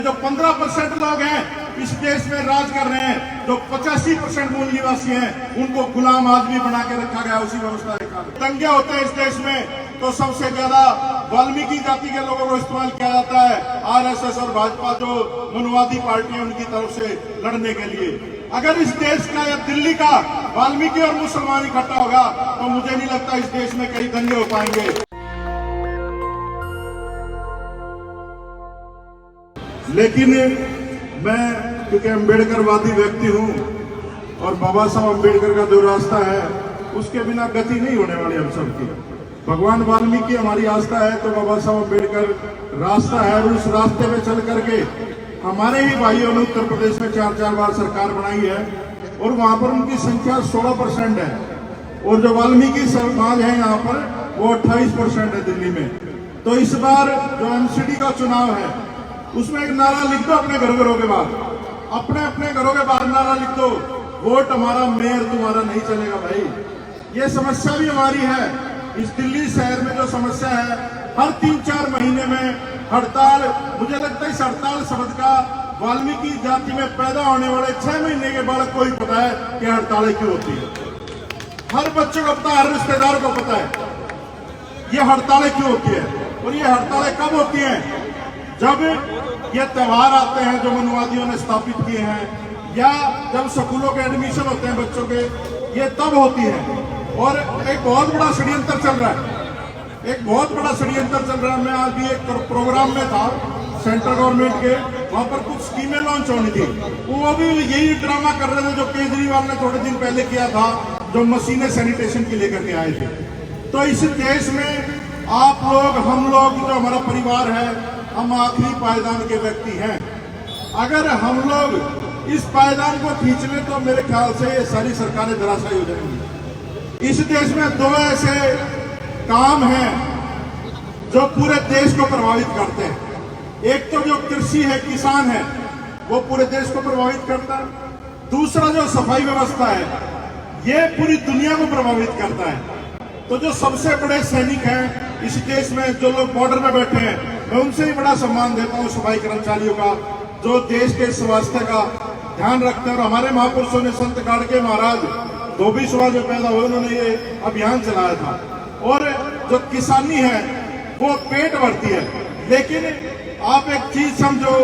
जो 15% लोग हैं इस देश में राज कर रहे हैं, जो 85% मूल निवासी हैं, उनको गुलाम आदमी बना के रखा गया, उसी व्यवस्था रखा गया। दंगे होते हैं इस देश में तो सबसे ज्यादा वाल्मीकि जाति के लोगों को इस्तेमाल किया जाता है, आरएसएस और भाजपा जो मनुवादी पार्टी है उनकी तरफ से लड़ने के लिए। अगर इस देश का या दिल्ली का वाल्मीकि और मुसलमान इकट्ठा होगा तो मुझे नहीं लगता इस देश में कई दंगे हो पाएंगे। लेकिन मैं क्योंकि अम्बेडकरवादी व्यक्ति हूं और बाबा साहब अम्बेडकर का जो रास्ता है उसके बिना गति नहीं होने वाली हम सबकी। भगवान वाल्मीकि हमारी आस्था है तो बाबा साहब अम्बेडकर रास्ता है, और उस रास्ते पे चल करके हमारे ही भाइयों ने उत्तर प्रदेश में 4 बार सरकार बनाई है और वहां पर उनकी संख्या 16% है, और जो वाल्मीकि समाज है यहाँ पर वो 28% है दिल्ली में। तो इस बार जो एमसीडी का चुनाव है उसमें एक नारा लिख दो अपने घरों के बाहर, अपने घरों के बाहर नारा लिख दो, वोट हमारा, मेयर तुम्हारा नहीं चलेगा भाई। ये समस्या भी हमारी है। इस दिल्ली शहर में जो समस्या है, हर 3-4 महीने में हड़ताल, मुझे लगता है इस हड़ताल शब्द का वाल्मीकि जाति में पैदा होने वाले 6 महीने के बालक को ही पता है कि हड़तालें क्यों होती है। हर बच्चे को पता है, हर रिश्तेदार को पता है ये हड़तालें क्यों होती है। और ये हड़तालें कब होती हैं? जब ये त्योहार आते हैं जो मनुवादियों ने स्थापित किए हैं, या जब स्कूलों के एडमिशन होते हैं बच्चों के, ये तब होती है। और एक बहुत बड़ा षड्यंत्र चल रहा है, एक बहुत बड़ा षड्यंत्र चल रहा है। मैं आज भी एक प्रोग्राम में था सेंट्रल गवर्नमेंट के, वहां पर कुछ स्कीमें लॉन्च होनी थी, वो भी यही ड्रामा कर रहे थे जो केजरीवाल ने थोड़े दिन पहले किया था, जो मशीनें सैनिटेशन की लेकर के आए थे। तो इस देश में आप लोग, हम लोग, जो हमारा परिवार है, हम आखिरी पायदान के व्यक्ति हैं। अगर हम लोग इस पायदान को खींच लें तो मेरे ख्याल से ये सारी सरकारें धराशायी हो जाएंगी। इस देश में 2 ऐसे काम हैं जो पूरे देश को प्रभावित करते हैं। एक तो जो कृषि है, किसान है, वो पूरे देश को प्रभावित करता है। दूसरा जो सफाई व्यवस्था है, ये पूरी दुनिया को प्रभावित करता है। तो जो सबसे बड़े सैनिक हैं इस देश में, जो लोग बॉर्डर में बैठे हैं, मैं उनसे ही बड़ा सम्मान देता हूँ, सफाई कर्मचारियों का, जो देश के स्वास्थ्य का ध्यान रखते हैं। और हमारे महापुरुषों ने, संत गाड़गे महाराज धोबी समाज में पैदा हुए, उन्होंने ये अभियान चलाया था। और जो किसानी है वो पेट भरती है। लेकिन आप एक चीज समझो,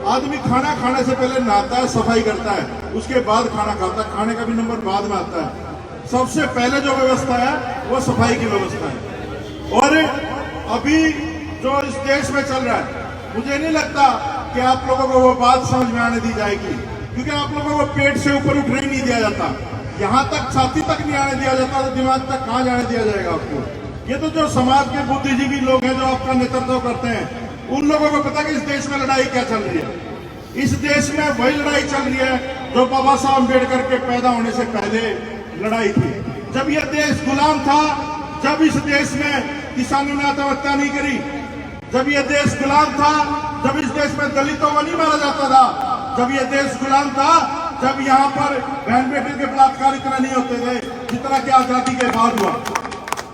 आदमी खाना खाने से पहले नहाता है, सफाई करता है, उसके बाद खाना खाता है। खाने का भी नंबर बाद में आता है। सबसे पहले जो व्यवस्था है वो सफाई की व्यवस्था है। और अभी जो इस देश में चल रहा है, मुझे नहीं लगता कि आप लोगों को वो बात समझ में आने दी जाएगी, क्योंकि आप लोगों को पेट से ऊपर उठने ही नहीं दिया जाता, यहाँ तक छाती तक नहीं आने दिया जाता, तो दिमाग तक कहाँ जाने दिया जाएगा आपको। ये तो जो समाज के बुद्धिजीवी लोग हैं जो आपका नेतृत्व करते हैं, उन लोगों को पता है कि इस देश में लड़ाई क्या चल रही है। इस देश में वही लड़ाई चल रही है जो बाबा साहब अम्बेडकर के पैदा होने से पहले लड़ाई थी। जब यह देश गुलाम था, जब इस देश में किसानों ने आत्महत्या नहीं करी, जब यह देश गुलाम था, जब इस देश में दलितों को नहीं मारा जाता था, जब यह देश गुलाम था, जब यहाँ पर बहन बेटी के बलात्कार इतना नहीं होते थे जितना कि आजादी के बाद हुआ।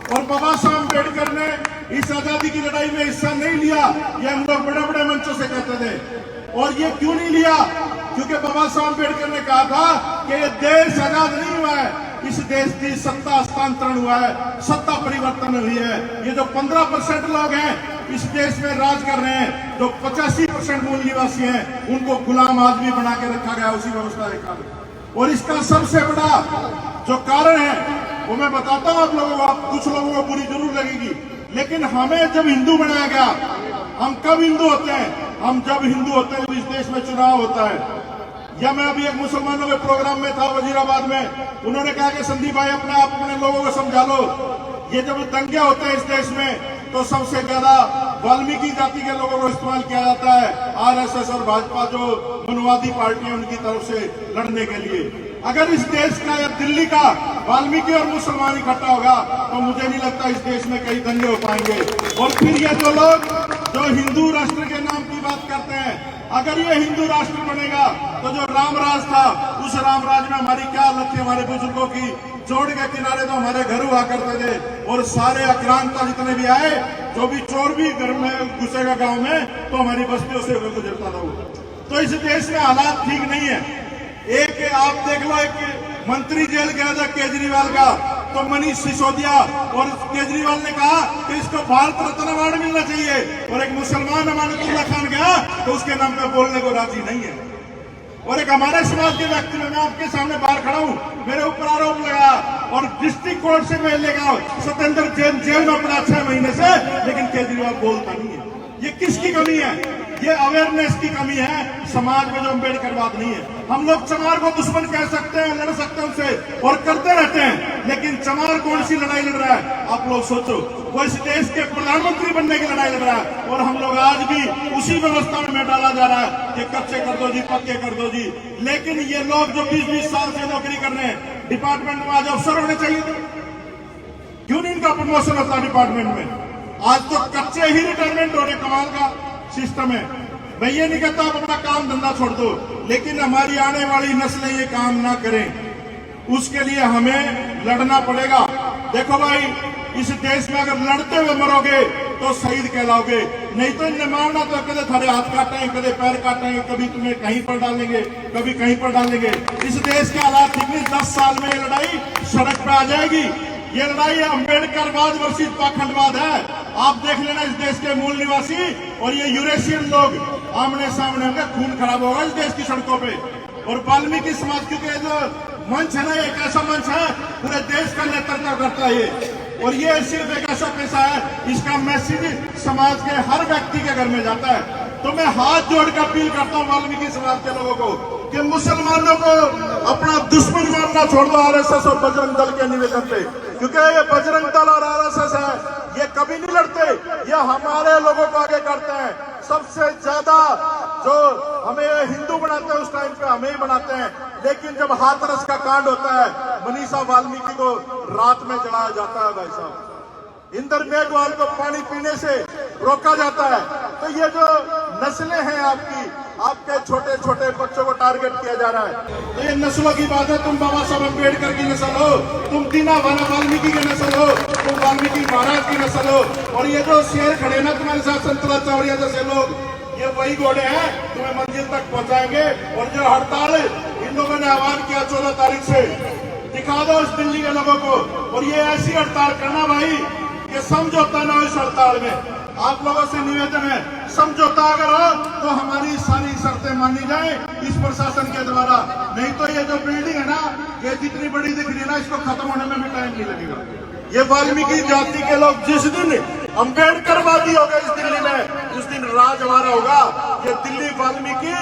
और बाबा साहब अम्बेडकर ने इस आजादी की लड़ाई में हिस्सा नहीं लिया, ये हम लोग बड़े बड़े मंचों से कहते थे। और ये क्यों नहीं लिया? क्योंकि बाबा साहब अम्बेडकर ने कहा था कि ये देश आजाद नहीं हुआ है, इस देश की सत्ता हस्तांतरण हुआ है, सत्ता परिवर्तन हुई है। ये जो 15% लोग हैं इस देश में राज कर रहे हैं, जो 85% मूल निवासी हैं, उनको गुलाम आदमी बना के रखा गया, उसी व्यवस्था रखा गया। और इसका सबसे बड़ा जो कारण है वो मैं बताता हूं आप लोगों को, कुछ लोगों को बुरी जरूर लगेगी, लेकिन हमें जब हिंदू बनाया गया, हम कब हिंदू होते हैं? हम जब हिंदू होते हैं जब इस देश में चुनाव होता है। या मैं अभी एक मुसलमानों के प्रोग्राम में था वजीराबाद में, उन्होंने कहा कि संदीप भाई अपने लोगों को समझा लो, ये जब दंगे होते हैं इस देश में तो सबसे ज्यादा वाल्मीकि जाति के लोगों को इस्तेमाल किया जाता है, आरएसएस और भाजपा जो मनुवादी पार्टी है उनकी तरफ से लड़ने के लिए। अगर इस देश का या दिल्ली का वाल्मीकि और मुसलमान इकट्ठा होगा तो मुझे नहीं लगता इस देश में कई दंगे हो पाएंगे। और फिर ये जो लोग जो हिंदू राष्ट्र के नाम की बात करते हैं, अगर ये हिंदू राष्ट्र बनेगा तो जो रामराज था, उस रामराज में हमारी क्या हालत थी, हमारे बुजुर्गों की। जोड़ के किनारे तो हमारे घर हुआ करते थे, और सारे आक्रांता जितने भी आए जो भी चोर भी घर में घुसेगा गांव में तो हमारी बस्तियों से गुजरता था वो। तो इस देश में हालात ठीक नहीं है। एक आप देख लो, एक मंत्री जेल गया था केजरीवाल का, तो मनीष सिसोदिया और केजरीवाल ने कहा कि इसको भारत रत्न अवार्ड मिलना चाहिए, और एक मुसलमान अमानतुल्लाह खान गया तो उसके नाम पे बोलने को राजी नहीं है। और एक हमारे समाज के व्यक्ति में, मैं आपके सामने बाहर खड़ा हूं, मेरे ऊपर आरोप लगा और डिस्ट्रिक्ट कोर्ट से मैं लेगा सत्येंद्र जैन जेल में पड़ा 6 महीने से, लेकिन केजरीवाल बोलता नहीं है। ये किसकी कमी है? ये अवेयरनेस की कमी है समाज में, जो अम्बेडकरवाद नहीं है। हम लोग चमार को दुश्मन कह सकते हैं, लड़ सकते हैं उनसे और करते रहते हैं, लेकिन चमार कौन सी लड़ाई लड़ रहा है? आप लोग सोचो, वो इस देश के प्रधानमंत्री बनने की लड़ाई लड़ रहा है, और हम लोग आज भी उसी व्यवस्था में डाला जा रहा है कि कच्चे कर दो जी, पक्के कर दो जी। लेकिन ये लोग जो 20-20 साल से नौकरी कर रहे हैं, डिपार्टमेंट में आज अफसर होने चाहिए थे, क्यों नहीं इनका प्रमोशन होता डिपार्टमेंट में? आज तो कच्चे ही रिटायरमेंट हो रहे। कमाल का सिस्टम है। मैं ये नहीं कहता आप अपना काम धंधा छोड़ दो, लेकिन हमारी आने वाली नस्लें ये काम ना करें, उसके लिए हमें लड़ना पड़ेगा। देखो भाई, इस देश में अगर लड़ते हुए मरोगे तो शहीद कहलाओगे, नहीं तो इन्हें मारना तो कदे थारे हाथ काटेंगे, कदे पैर काटेंगे, कभी तुम्हें कहीं पर डालेंगे, कभी कहीं पर डालेंगे। इस देश के हालात ठीक नहीं, 10 साल में ये लड़ाई सड़क पर आ जाएगी। ये लड़ाई अम्बेडकरवाद वर्सेस पाखंडवाद है। आप देख लेना, इस देश के मूल निवासी और ये यूरेशियन लोग आमने सामने होंगे, खून खराब होगा इस देश की सड़कों पे। और वाल्मीकि समाज, क्योंकि जो मंच है ना, एक ऐसा मंच है पूरे देश का नेतृत्व करता है ये, और ये सिर्फ एक ऐसा पैसा है, इसका मैसेज समाज के हर व्यक्ति के घर में जाता है। तो मैं हाथ जोड़कर अपील करता हूँ वाल्मीकि समाज के लोगों को कि मुसलमानों को अपना दुश्मन मानना छोड़ दो आरएसएस और बजरंग दल के निवेदन पे, क्योंकि ये बजरंग दल और आरएसएस है, ये कभी नहीं लड़ते, ये हमारे लोगों को आगे करते हैं। सबसे ज्यादा जो हमें हिंदू बनाते हैं उस टाइम पे हमें ही बनाते हैं, लेकिन जब हाथरस का कांड होता है, मनीषा वाल्मीकि को रात में जलाया जाता है, भाई साहब इंदर मेघवाल को पानी पीने से रोका जाता है। तो ये जो नस्लें हैं आपके छोटे छोटे बच्चों को टारगेट किया जा रहा है, तो ये नस्लों की बात है। तुम बाबा साहब अम्बेडकर की नस्ल हो, तुम दीना वाल्मीकि की नस्ल हो, तुम वाल्मीकि महाराज की नस्ल हो, और ये जो शेर खड़े ना तुम्हारे साथ, संतरा चौरिया जैसे लोग, ये वही घोड़े हैं तुम्हें मंजिल तक पहुंचाएंगे। और जो हड़ताल इन लोगों ने आह्वान किया 14 तारीख से, दिखा दो इस दिल्ली के लोगों को, और ये ऐसी हड़ताल करना भाई कि समझौता ना हो इस हड़ताल में। आप लोगों से निवेदन है, समझौता अगर हो तो हमारी सारी शर्तें मानी जाए इस प्रशासन के द्वारा, नहीं तो ये जो बिल्डिंग है ना, ये जितनी बड़ी दिख रही है ना, इसको खत्म होने में भी टाइम नहीं लगेगा। ये वाल्मीकि जाति के लोग जिस दिन अम्बेडकरवादी हो गए इस दिल्ली में, उस दिन राज हमारा होगा। ये दिल्ली वाल्मीकि,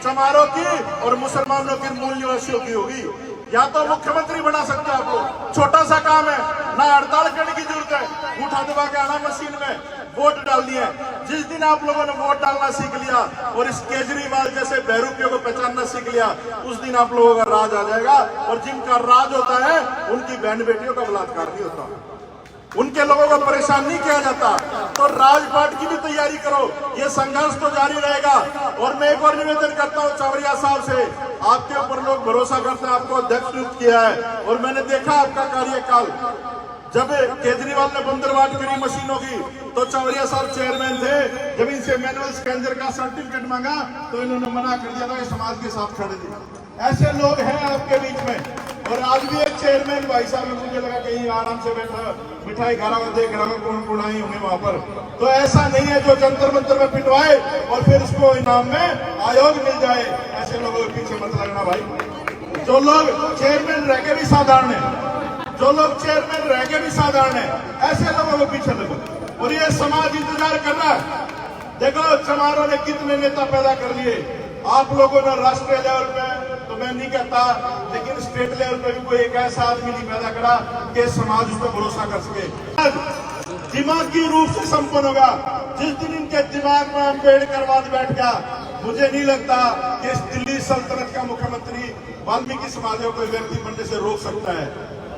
चमारों की और मुसलमानों के मूल निवासियों की होगी। या तो मुख्यमंत्री बना सकते हैं आप लोग, छोटा सा काम है, ना हड़ताल करने की जरूरत है, उठा दबा के आना मशीन में, वोट डाल दिया। जिस दिन आप लोगों ने वोट डालना सीख लिया और इस केजरीवाल जैसे बहरूपियों को पहचानना सीख लिया, उस दिन आप लोगों का राज आ जाएगा। और जिनका राज होता है उनकी बहन बेटियों का बलात्कार नहीं होता, उनके लोगों को परेशान नहीं किया जाता। तो राजपाट की भी तैयारी करो, ये संघर्ष तो जारी रहेगा। और मैं एक और निवेदन करता हूँ चौरिया साहब से, आपके ऊपर लोग भरोसा करते हैं, आपको अध्यक्ष नियुक्त किया है, और मैंने देखा आपका कार्यकाल। जब केजरीवाल ने बंदरवाट करी मशीनों की, तो चौरिया साहब चेयरमैन थे। जब इनसे मैनुअल स्कैनर का सर्टिफिकेट मांगा तो इन्होंने मना कर दिया था कि समाज के साथ खड़े थे। ऐसे लोग हैं आपके बीच में। और आज भी एक चेयरमैन भाई साहब, मुझे लगा कहीं आराम से बैठा मिठाई खा रहा, देख रहा हूँ कौन कौन आई होंगे वहां पर। तो ऐसा नहीं है जो जंतर मंतर में पिटवाए और फिर उसको इनाम में आयोग मिल जाए, ऐसे लोगों के पीछे मत लगना भाई। जो लोग चेयरमैन रह के भी साधारण है, जो लोग चेयरमैन रह के भी साधारण है, ऐसे लोगों के पीछे लगो। और ये समाज इंतजार कर रहा है। देखो चमारों ने कितने नेता पैदा कर लिए, आप लोगों ने राष्ट्रीय लेवल पे, तो मैं नहीं कहता, लेकिन स्टेट लेवल पे भी कोई एक ऐसा आदमी नहीं पैदा करा कि समाज उस पर भरोसा कर सके। दिमागी रूप से संपन्न होगा। जिस दिन इनके दिमाग में अम्बेडकरवाद बैठ गया, मुझे नहीं लगता कि इस दिल्ली सल्तनत का मुख्यमंत्री वाल्मीकि समाज को कोई व्यक्ति बनने से रोक सकता है।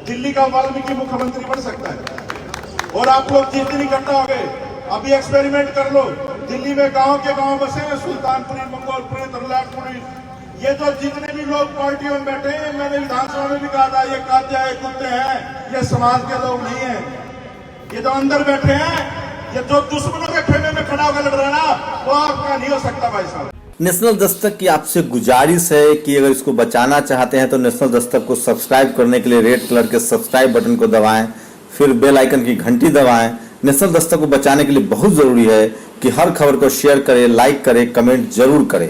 दिल्ली का वाल्मीकि मुख्यमंत्री बन सकता है। और आप लोग जिस दिन इकट्ठा हो गए, अभी एक्सपेरिमेंट कर लो, दिल्ली में गांव के गांव बसे हैं, सुल्तानपुरी, मंगोलपुरी, तरलाटपुरी, ये जो जितने भी लोग पार्टियों में बैठे हैं, मैंने विधानसभा में भी कहा था, ये कात्या कुत्ते हैं, ये समाज के लोग नहीं है। ये जो अंदर बैठे हैं ये जो दुश्मनों के खेमे में खड़ा होकर लड़ रहा है ना, वो आपका नहीं हो सकता भाई साहब। नेशनल दस्तक की आपसे गुजारिश है कि अगर इसको बचाना चाहते हैं तो नेशनल दस्तक को सब्सक्राइब करने के लिए रेड कलर के सब्सक्राइब बटन को दबाएं, फिर बेल आइकन की घंटी दबाएं। नेशनल दस्तक को बचाने के लिए बहुत जरूरी है कि हर खबर को शेयर करें, लाइक करें, कमेंट जरूर करें।